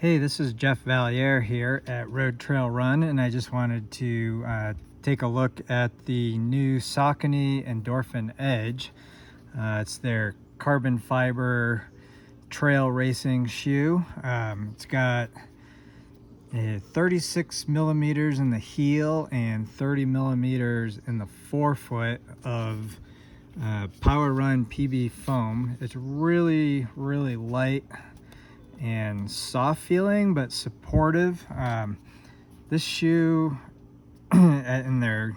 Hey, this is Jeff Valliere here at RoadTrailRun, and I just wanted to take a look at the new Saucony Endorphin Edge. It's their carbon fiber trail racing shoe. It's got 36 millimeters in the heel and 30 millimeters in the forefoot of PWRRUN PB foam. It's really light and soft feeling, but supportive. This shoe in their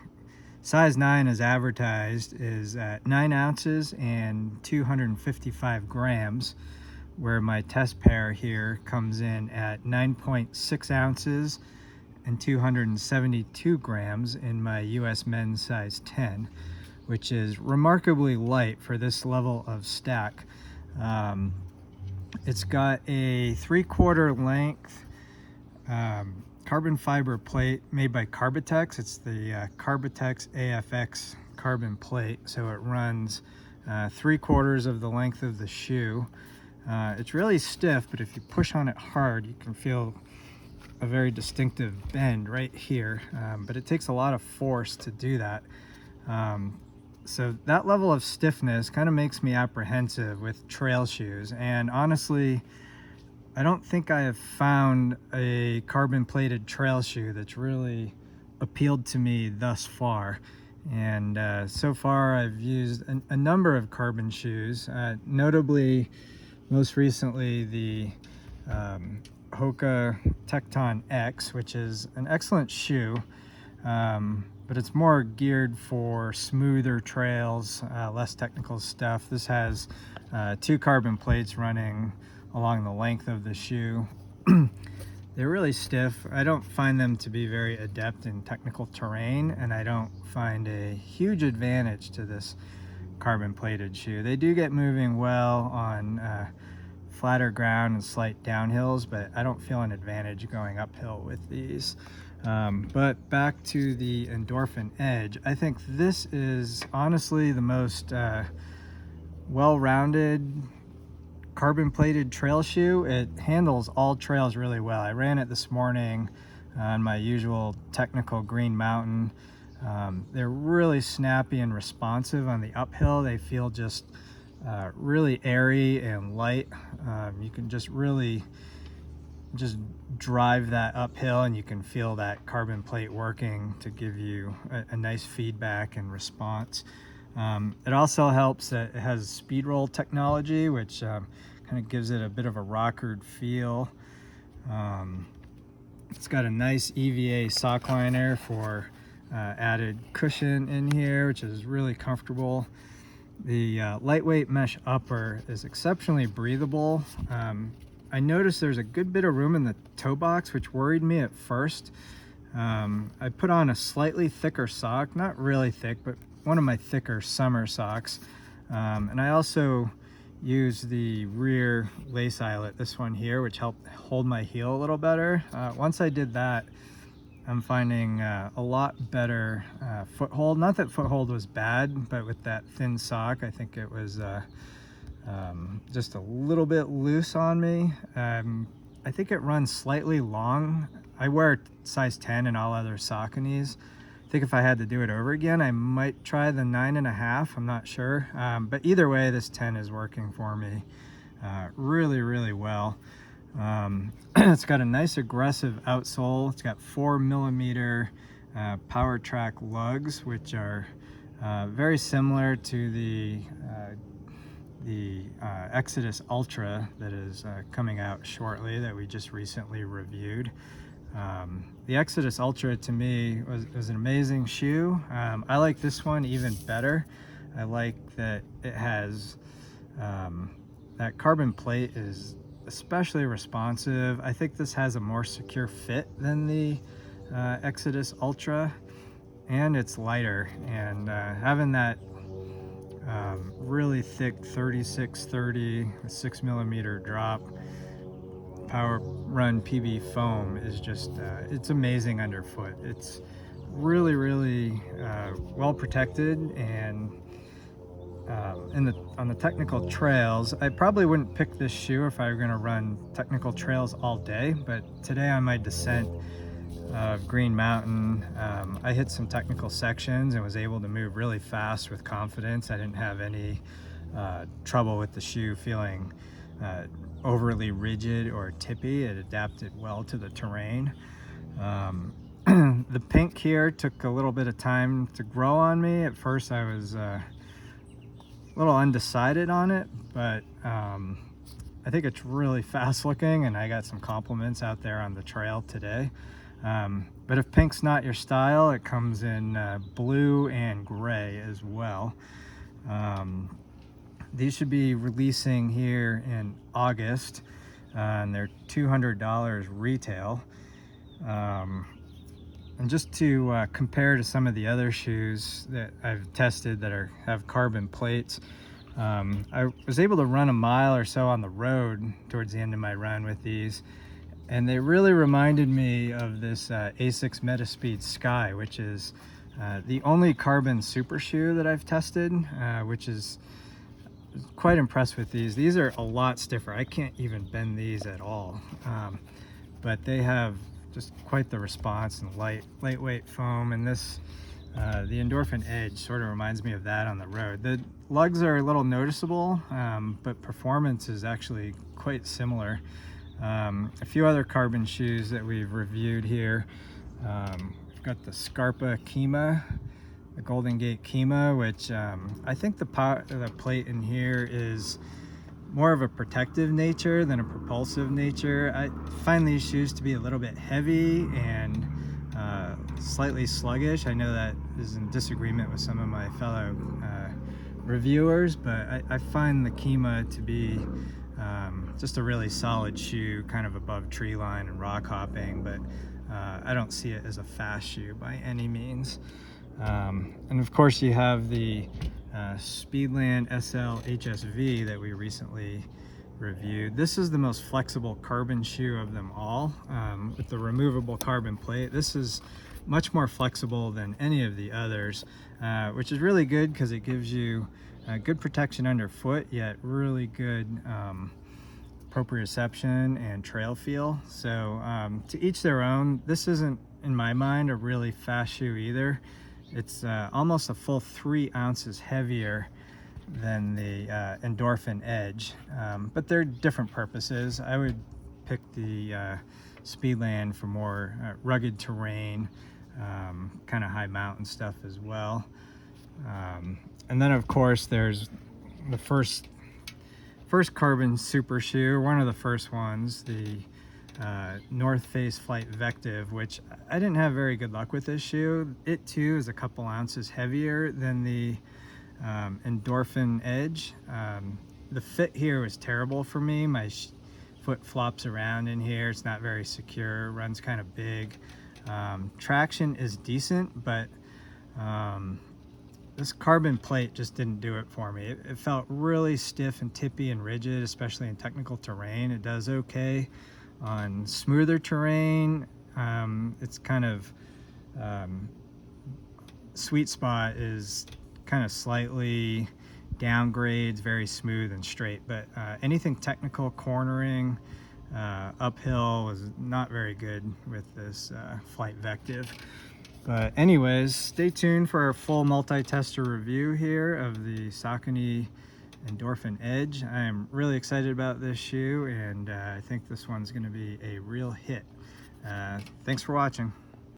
size 9 as advertised is at 9 ounces and 255 grams, where my test pair here comes in at 9.6 ounces and 272 grams in my US men's size 10, which is remarkably light for this level of stack. It's got a 3/4 length carbon fiber plate made by Carbotex. It's the Carbotex AFX carbon plate, so it runs 3/4 of the length of the shoe. It's really stiff, but if you push on it hard, you can feel a very distinctive bend right here, but it takes a lot of force to do that. So that level of stiffness kind of makes me apprehensive with trail shoes, and honestly, I don't think I have found a carbon plated trail shoe that's really appealed to me thus far. And so far I've used a number of carbon shoes, notably most recently the Hoka Tecton X, which is an excellent shoe, but it's more geared for smoother trails, less technical stuff. This has 2 carbon plates running along the length of the shoe. They're really stiff. I don't find them to be very adept in technical terrain, and I don't find a huge advantage to this carbon plated shoe. They do get moving well on flatter ground and slight downhills, but I don't feel an advantage going uphill with these. But back to the Endorphin Edge, I think this is honestly the most well-rounded carbon plated trail shoe. It handles all trails really well. I ran it this morning on my usual technical Green Mountain. They're really snappy and responsive on the uphill. They feel just really airy and light. You can just really drive that uphill, and you can feel that carbon plate working to give you a nice feedback and response. It also helps that it has speed roll technology, which kind of gives it a bit of a rockered feel. It's got a nice EVA sock liner for added cushion in here, which is really comfortable. The lightweight mesh upper is exceptionally breathable. I noticed there's a good bit of room in the toe box, which worried me at first. I put on a slightly thicker sock, not really thick, but one of my thicker summer socks. And I also used the rear lace eyelet, this one here, which helped hold my heel a little better. Once I did that, I'm finding a lot better foothold. Not that foothold was bad, but with that thin sock, I think it was just a little bit loose on me. I think it runs slightly long. I wear size 10 in all other Sauconys. I think if I had to do it over again, I might try the 9.5. I'm not sure. But either way, this 10 is working for me really well. It's got a nice aggressive outsole. It's got 4 millimeter PWRTRAC lugs, which are very similar to the Exodus Ultra that is coming out shortly, that we just recently reviewed. The Exodus Ultra to me was an amazing shoe. I like this one even better. I like that it has that carbon plate is especially responsive. I think this has a more secure fit than the Exodus Ultra, and it's lighter, and having that really thick 36/30 6 millimeter drop PWRRUN PB foam is just it's amazing underfoot. It's really well protected, and on the technical trails. I probably wouldn't pick this shoe if I were going to run technical trails all day, but today on my descent of Green Mountain, I hit some technical sections and was able to move really fast with confidence. I didn't have any trouble with the shoe feeling overly rigid or tippy. It adapted well to the terrain. The pink here took a little bit of time to grow on me. At first I was a little undecided on it, but I think it's really fast looking, and I got some compliments out there on the trail today. But if pink's not your style, it comes in blue and gray as well. These should be releasing here in August, and they're $200 retail. And just to compare to some of the other shoes that I've tested that have carbon plates, I was able to run a mile or so on the road towards the end of my run with these, and they really reminded me of this Asics Metaspeed Sky, which is the only carbon super shoe that I've tested, which is quite impressed with these. These are a lot stiffer. I can't even bend these at all, but they have just quite the response and lightweight foam. And this, the Endorphin Edge sort of reminds me of that on the road. The lugs are a little noticeable, but performance is actually quite similar. A few other carbon shoes that we've reviewed here. We've got the Scarpa Kima, the Golden Gate Kima, which I think the plate in here is more of a protective nature than a propulsive nature. I find these shoes to be a little bit heavy and slightly sluggish. I know that is in disagreement with some of my fellow reviewers, but I find the Kima to be just a really solid shoe, kind of above tree line and rock hopping, but I don't see it as a fast shoe by any means. And of course you have the Speedland SL HSV that we recently reviewed. This is the most flexible carbon shoe of them all, with the removable carbon plate. This is much more flexible than any of the others, which is really good because it gives you good protection underfoot, yet really good proprioception and trail feel. So to each their own. This isn't, in my mind, a really fast shoe either. It's almost a full 3 ounces heavier than the Endorphin Edge, but they're different purposes. I would pick the Speedland for more rugged terrain, kind of high mountain stuff as well. And then of course there's the first carbon super shoe, one of the first ones, the North Face Flight Vectiv, which I didn't have very good luck with this shoe. It too is a couple ounces heavier than the Endorphin Edge. The fit here was terrible for me. My foot flops around in here. It's not very secure, runs kind of big. Traction is decent, but this carbon plate just didn't do it for me. It felt really stiff and tippy and rigid, especially in technical terrain. It does okay on smoother terrain. It's kind of sweet spot is kind of slightly downgrades, very smooth and straight, but anything technical, cornering, uphill was not very good with this Flight Vectiv. But anyways, stay tuned for our full multi-tester review here of the Saucony Endorphin Edge. I am really excited about this shoe, and I think this one's going to be a real hit. Thanks for watching.